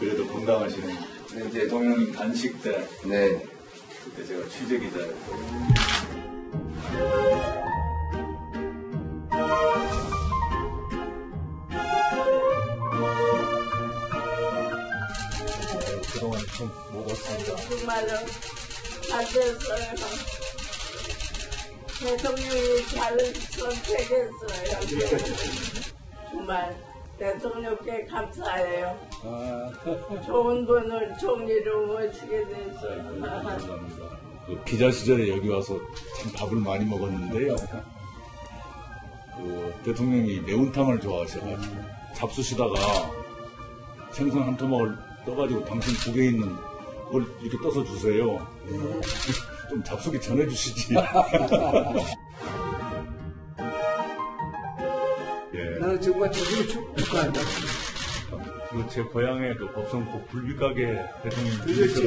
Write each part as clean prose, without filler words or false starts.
그래도 건강하시네. 네, 대통령 단식 때. 네. 그때 제가 취재기자였거든요. 그동안 좀 먹었습니다. 정말로 안 됐어요. 대통령이 잘 선택했어요. 정말 대통령께 감사해요. 좋은 분을 총리로 모시게 됐어요. 감사합니다. 그 기자 시절에 여기 와서 참 밥을 많이 먹었는데요. 그 대통령이 매운탕을 좋아하셔가지고 잡수시다가 생선 한 토막을 떠가지고 당신 국에 있는 그걸 이렇게 떠서 주세요. 좀 잡수기 전해주시지. 예. 나는 정말 대통령 축하한다. 그 제 고향에 그 법성국 굴비가게 대통령 그래서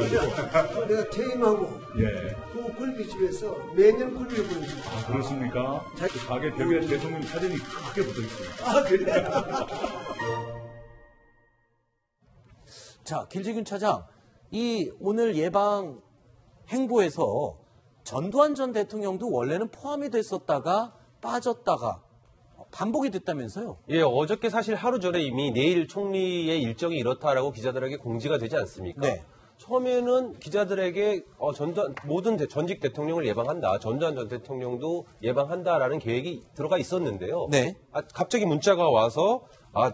내가 퇴임하고 예. 그 굴비집에서 매년 굴비를 보내줍니다. 아, 그렇습니까? 그 가게 벽에 대통령 사진이 크게 붙어 있어요. 아, 그래? 자, 길지균 차장, 이 오늘 예방 행보에서 전두환 전 대통령도 원래는 포함이 됐었다가 빠졌다가 반복이 됐다면서요? 예, 어저께 사실 하루 전에 이미 내일 총리의 일정이 이렇다라고 기자들에게 공지가 되지 않습니까? 네. 처음에는 기자들에게 모든 전직 대통령을 예방한다, 전두환 전 대통령도 예방한다라는 계획이 들어가 있었는데요. 네. 갑자기 문자가 와서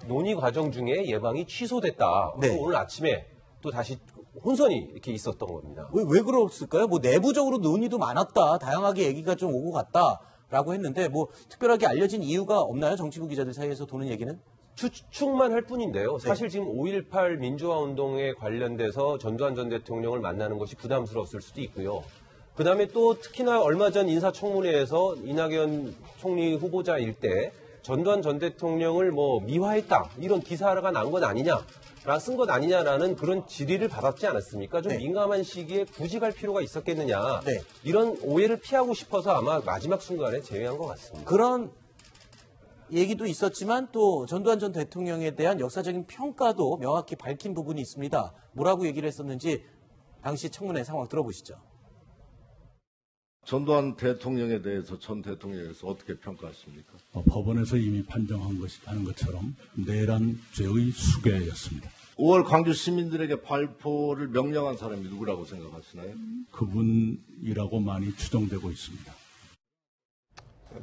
논의 과정 중에 예방이 취소됐다. 네. 오늘 아침에 또 다시 혼선이 이렇게 있었던 겁니다. 왜 그랬을까요? 뭐 내부적으로 논의도 많았다, 다양하게 얘기가 좀 오고 갔다라고 했는데 뭐 특별하게 알려진 이유가 없나요? 정치부 기자들 사이에서 도는 얘기는? 추측만 할 뿐인데요. 사실 지금 5.18 민주화 운동에 관련돼서 전두환 전 대통령을 만나는 것이 부담스러웠을 수도 있고요. 그다음에 또 특히나 얼마 전 인사청문회에서 이낙연 총리 후보자일 때 전두환 전 대통령을 뭐 미화했다 이런 기사가 난 건 아니냐, 쓴 것 아니냐라는 그런 질의를 받았지 않았습니까? 좀 네. 민감한 시기에 굳이 갈 필요가 있었겠느냐. 네. 이런 오해를 피하고 싶어서 아마 마지막 순간에 제외한 것 같습니다. 그런 얘기도 있었지만 또 전두환 전 대통령에 대한 역사적인 평가도 명확히 밝힌 부분이 있습니다. 뭐라고 얘기를 했었는지 당시 청문회 상황 들어보시죠. 전두환 대통령에 대해서 전 대통령에서 어떻게 평가하십니까? 법원에서 이미 판정한 하는 것처럼 내란 죄의 수괴였습니다. 5월 광주 시민들에게 발포를 명령한 사람이 누구라고 생각하시나요? 그분이라고 많이 추정되고 있습니다.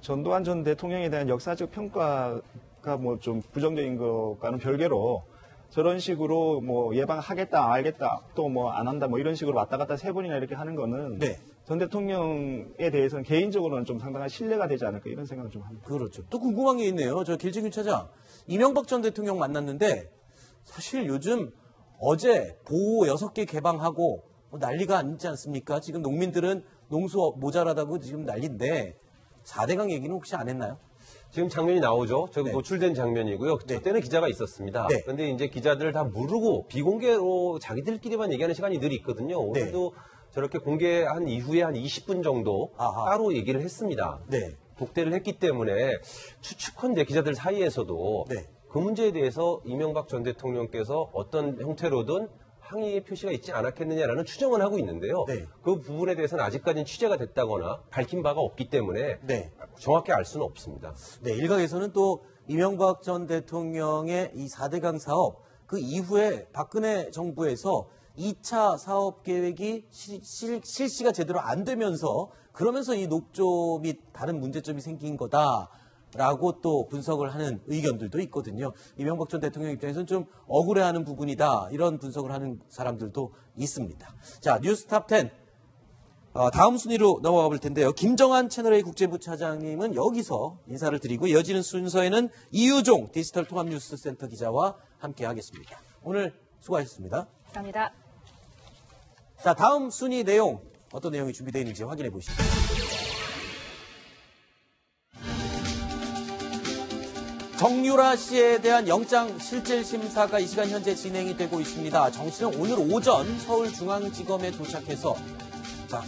전두환 전 대통령에 대한 역사적 평가가 뭐 좀 부정적인 것과는 별개로 저런 식으로 뭐 예방하겠다, 알겠다, 또 뭐 안 한다, 뭐 이런 식으로 왔다 갔다 세 번이나 이렇게 하는 거는 네. 전 대통령에 대해서는 개인적으로는 좀 상당한 신뢰가 되지 않을까 이런 생각을 좀 합니다. 그렇죠. 또 궁금한 게 있네요. 저 길지균 차장, 이명박 전 대통령 만났는데 사실 요즘 어제 보호 6개 개방하고 난리가 아니지 않습니까? 지금 농민들은 농수 모자라다고 지금 난리인데 4대강 얘기는 혹시 안 했나요? 지금 장면이 나오죠. 저기 네. 노출된 장면이고요. 네. 그때는 기자가 있었습니다. 네. 그런데 이제 기자들 다 모르고 비공개로 자기들끼리만 얘기하는 시간이 늘 있거든요. 오늘도 저렇게 공개한 이후에 한 20분 정도 따로 얘기를 했습니다. 네. 독대를 했기 때문에 추측컨대 기자들 사이에서도 네. 그 문제에 대해서 이명박 전 대통령께서 어떤 형태로든 항의의 표시가 있지 않았겠느냐라는 추정은 하고 있는데요. 네. 그 부분에 대해서는 아직까지는 취재가 됐다거나 밝힌 바가 없기 때문에 네. 정확히 알 수는 없습니다. 네, 일각에서는 또 이명박 전 대통령의 이 4대강 사업, 그 이후에 박근혜 정부에서 2차 사업 계획이 실시가 제대로 안 되면서 그러면서 이 녹조 및 다른 문제점이 생긴 거다라고 또 분석을 하는 의견들도 있거든요. 이명박 전 대통령 입장에서는 좀 억울해하는 부분이다, 이런 분석을 하는 사람들도 있습니다. 자, 뉴스탑 10. 다음 순위로 넘어가 볼 텐데요. 김정한 채널A 국제부 차장님은 여기서 인사를 드리고 이어지는 순서에는 이유종 디지털 통합뉴스센터 기자와 함께 하겠습니다. 오늘 수고하셨습니다. 감사합니다. 자, 다음 순위 내용 어떤 내용이 준비되어 있는지 확인해 보시죠. 정유라 씨에 대한 영장 실질 심사가 이 시간 현재 진행이 되고 있습니다. 정 씨는 오늘 오전 서울중앙지검에 도착해서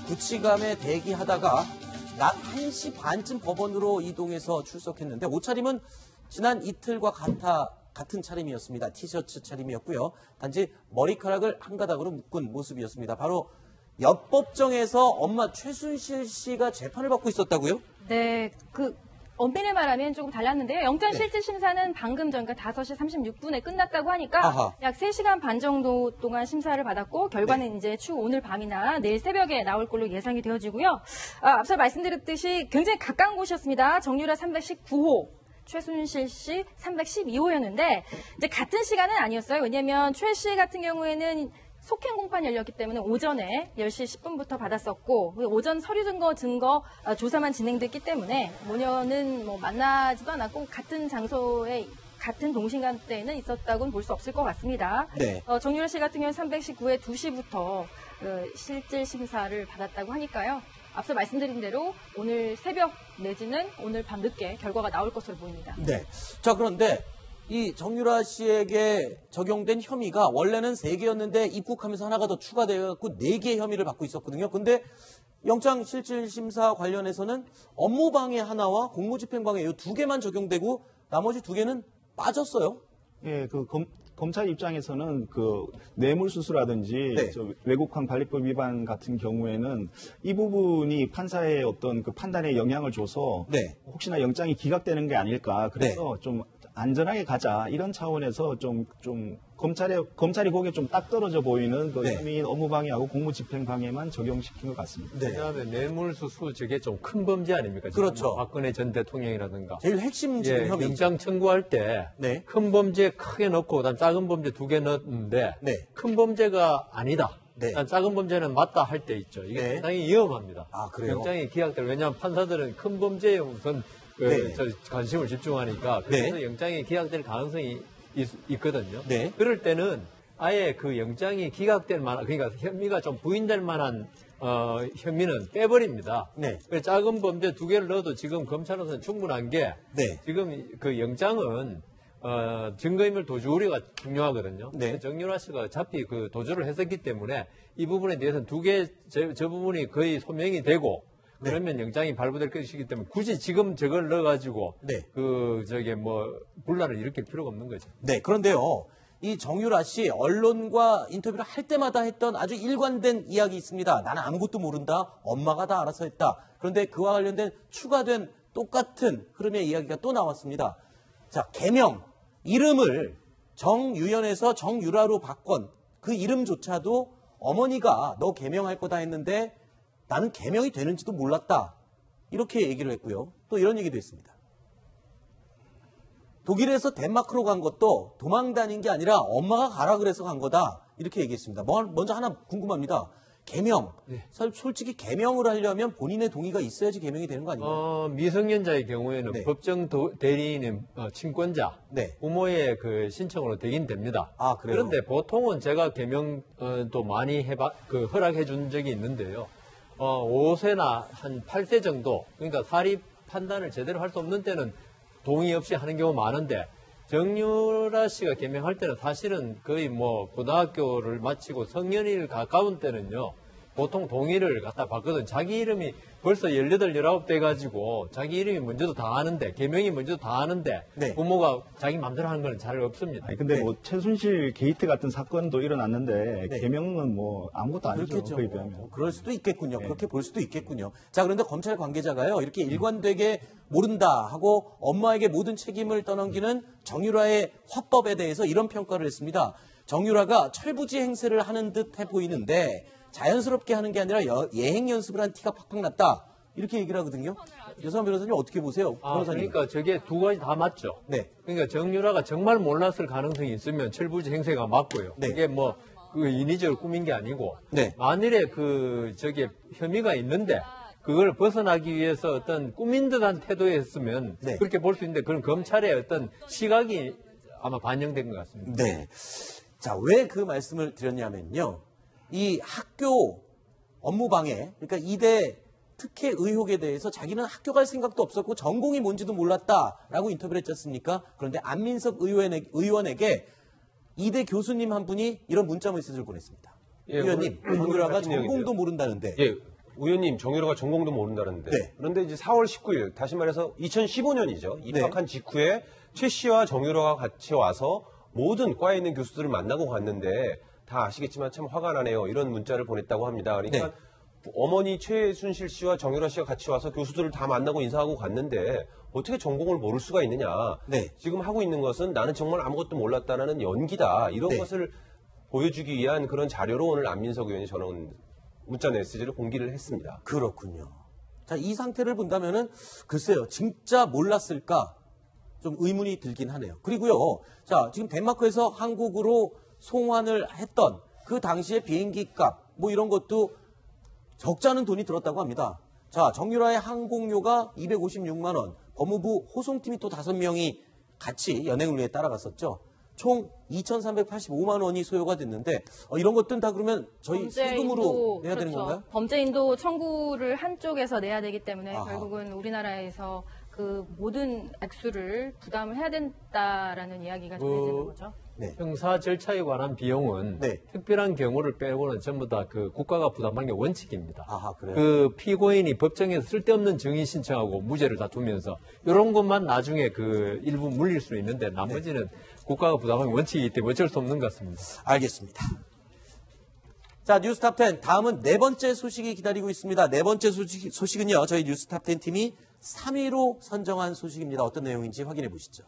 구치감에 대기하다가 낮 1시 반쯤 법원으로 이동해서 출석했는데 옷차림은 지난 이틀과 같은 차림이었습니다. 티셔츠 차림이었고요. 단지 머리카락을 한 가닥으로 묶은 모습이었습니다. 바로 옆 법정에서 엄마 최순실 씨가 재판을 받고 있었다고요? 네, 엄밀히 말하면 조금 달랐는데요. 영장실질심사는 방금 전, 그러니까 5시 36분에 끝났다고 하니까 아하. 약 3시간 반 정도 동안 심사를 받았고 결과는 이제 추후 오늘 밤이나 내일 새벽에 나올 걸로 예상이 되어지고요. 앞서 말씀드렸듯이 굉장히 가까운 곳이었습니다. 정유라 319호. 최순실 씨 312호였는데 이제 같은 시간은 아니었어요. 왜냐하면 최 씨 같은 경우에는 속행 공판이 열렸기 때문에 오전에 10시 10분부터 받았었고 오전 서류 증거 조사만 진행됐기 때문에 모녀는 뭐 만나지도 않았고 같은 장소에 같은 동시간대에는 있었다고는 볼 수 없을 것 같습니다. 네. 정유라 씨 같은 경우는 319회 2시부터 실질 심사를 받았다고 하니까요. 앞서 말씀드린 대로 오늘 새벽 내지는 오늘 밤 늦게 결과가 나올 것으로 보입니다. 네. 자, 그런데 이 정유라 씨에게 적용된 혐의가 원래는 3개였는데 입국하면서 하나가 더 추가되어갖고 4개의 혐의를 받고 있었거든요. 근데 영장실질심사 관련해서는 업무방해 하나와 공무집행방해 이 2개만 적용되고 나머지 2개는 빠졌어요. 예, 검찰 입장에서는 뇌물수수라든지 네. 외국환 관리법 위반 같은 경우에는 이 부분이 판사의 어떤 판단에 영향을 줘서 네. 혹시나 영장이 기각되는 게 아닐까. 그래서 좀 안전하게 가자 이런 차원에서 좀 검찰이 보기에 좀 딱 떨어져 보이는 네. 혐의인 업무방해하고 공무집행방해만 적용시킨 것 같습니다. 네. 왜냐하면 뇌물수수 저게 좀 큰 범죄 아닙니까? 지금 그렇죠. 박근혜 전 대통령이라든가. 제일 핵심 지금 혐의. 영장 청구할 때 큰 네. 범죄 크게 넣고 그다음 작은 범죄 2개 넣었는데 네. 큰 범죄가 아니다. 네. 일단 작은 범죄는 맞다 할 때 있죠. 이게 네. 상당히 위험합니다. 아, 그래요? 영장이 기각될 왜냐하면 판사들은 큰 범죄에 우선 네. 관심을 집중하니까 그래서 영장이 기각될 가능성이 있거든요. 네. 그럴 때는 아예 그 영장이 기각될 만한 그러니까 혐의가 좀 부인될 만한 혐의는 빼버립니다. 네. 그래서 작은 범죄 2개를 넣어도 지금 검찰로서는 충분한 게 네. 지금 그 영장은 증거인멸 도주 우려가 중요하거든요. 네. 정유라 씨가 어차피 그 도주를 했었기 때문에 이 부분에 대해서는 2개 저 부분이 거의 소명이 되고 네. 그러면 영장이 발부될 것이기 때문에 굳이 지금 저걸 넣어가지고 네. 분란을 일으킬 필요가 없는 거죠. 네, 그런데요. 이 정유라 씨 언론과 인터뷰를 할 때마다 했던 아주 일관된 이야기 있습니다. 나는 아무것도 모른다. 엄마가 다 알아서 했다. 그런데 그와 관련된 추가된 똑같은 흐름의 이야기가 또 나왔습니다. 자, 개명. 이름을 정유연에서 정유라로 바꾼 그 이름조차도 어머니가 너 개명할 거다 했는데 나는 개명이 되는지도 몰랐다. 이렇게 얘기를 했고요. 또 이런 얘기도 했습니다. 독일에서 덴마크로 간 것도 도망 다닌 게 아니라 엄마가 가라 그래서 간 거다. 이렇게 얘기했습니다. 먼저 하나 궁금합니다. 개명. 솔직히 개명을 하려면 본인의 동의가 있어야지 개명이 되는 거 아닌가요? 미성년자의 경우에는 네. 법정 대리인의 친권자, 네. 부모의 그 신청으로 되긴 됩니다. 아, 그래요? 그런데 보통은 제가 개명도 많이 허락해 준 적이 있는데요. 5세나 한 8세 정도, 그러니까 사립 판단을 제대로 할 수 없는 때는 동의 없이 하는 경우 많은데, 정유라 씨가 개명할 때는 사실은 거의 고등학교를 마치고 성년일 가까운 때는요, 보통 동의를 갖다 받거든. 자기 이름이 벌써 18, 19 돼가지고 자기 이름이 먼저도 다 아는데, 개명이 먼저도 다 아는데, 네. 부모가 자기 마음대로 하는 건 잘 없습니다. 아니, 근데 최순실 게이트 같은 사건도 일어났는데 네. 개명은 아무것도 아니죠. 그렇겠죠. 그에 비하면. 그럴 수도 있겠군요. 그렇게 볼 수도 있겠군요. 자, 그런데 검찰 관계자가요, 이렇게 일관되게 모른다 하고 엄마에게 모든 책임을 떠넘기는 정유라의 화법에 대해서 이런 평가를 했습니다. 정유라가 철부지 행세를 하는 듯 해 보이는데 자연스럽게 하는 게 아니라 예행 연습을 한 티가 팍팍 났다. 이렇게 얘기를 하거든요. 여성 변호사님 어떻게 보세요? 변호사님. 그러니까 저게 2가지 다 맞죠. 네. 그러니까 정유라가 정말 몰랐을 가능성이 있으면 철부지 행세가 맞고요. 네. 그게 인위적으로 꾸민 게 아니고, 네. 만일에 저게 혐의가 있는데 그걸 벗어나기 위해서 어떤 꾸민 듯한 태도였으면 네. 그렇게 볼 수 있는데 그런 검찰의 어떤 시각이 아마 반영된 것 같습니다. 네. 자, 왜 그 말씀을 드렸냐면요. 이 학교 업무방해, 그러니까 이대 특혜 의혹에 대해서 자기는 학교 갈 생각도 없었고 전공이 뭔지도 몰랐다라고 인터뷰를 했지 않습니까? 그런데 안민석 의원에게 이대 교수님 한 분이 이런 문자 메시지를 보냈습니다. 예, 의원님, 정유라가 같은 전공도 내용이죠. 모른다는데. 예, 의원님 정유라가 전공도 모른다는데 네. 그런데 이제 4월 19일 다시 말해서 2015년이죠. 입학한 직후에 최 씨와 정유라가 같이 와서 모든 과에 있는 교수들을 만나고 갔는데 다 아시겠지만 참 화가 나네요. 이런 문자를 보냈다고 합니다. 그러니까 어머니 최순실 씨와 정유라 씨가 같이 와서 교수들을 다 만나고 인사하고 갔는데 어떻게 전공을 모를 수가 있느냐. 네. 지금 하고 있는 것은 나는 정말 아무것도 몰랐다는 연기다. 이런 네. 것을 보여주기 위한 그런 자료로 오늘 안민석 의원이 저는 문자 메시지를 공개를 했습니다. 그렇군요. 자, 이 상태를 본다면은 글쎄요, 진짜 몰랐을까 좀 의문이 들긴 하네요. 그리고요, 자, 지금 덴마크에서 한국으로 송환을 했던 그 당시의 비행기 값, 뭐 이런 것도 적지 않은 돈이 들었다고 합니다. 자, 정유라의 항공료가 256만 원, 법무부 호송팀이 또 5명이 같이 연행을 위해 따라갔었죠. 총 2,385만 원이 소요가 됐는데 이런 것들은 다 그러면 저희 세금으로 내야 되는 건가요? 범죄인도 청구를 한쪽에서 내야 되기 때문에 아하. 결국은 우리나라에서 그 모든 액수를 부담을 해야 된다라는 이야기가 전해지는 거죠. 네. 형사 절차에 관한 비용은 네. 특별한 경우를 빼고는 전부 다 그 국가가 부담하는 게 원칙입니다. 아하, 그래요? 그 피고인이 법정에서 쓸데없는 증인 신청하고 무죄를 다투면서 이런 것만 나중에 그 일부 물릴 수 있는데 나머지는 국가가 부담하는 원칙이기 때문에 어쩔 수 없는 것 같습니다. 알겠습니다. 자, 뉴스탑10 다음은 네 번째 소식이 기다리고 있습니다. 네 번째 소식은요, 저희 뉴스탑10 팀이 3위로 선정한 소식입니다. 어떤 내용인지 확인해 보시죠.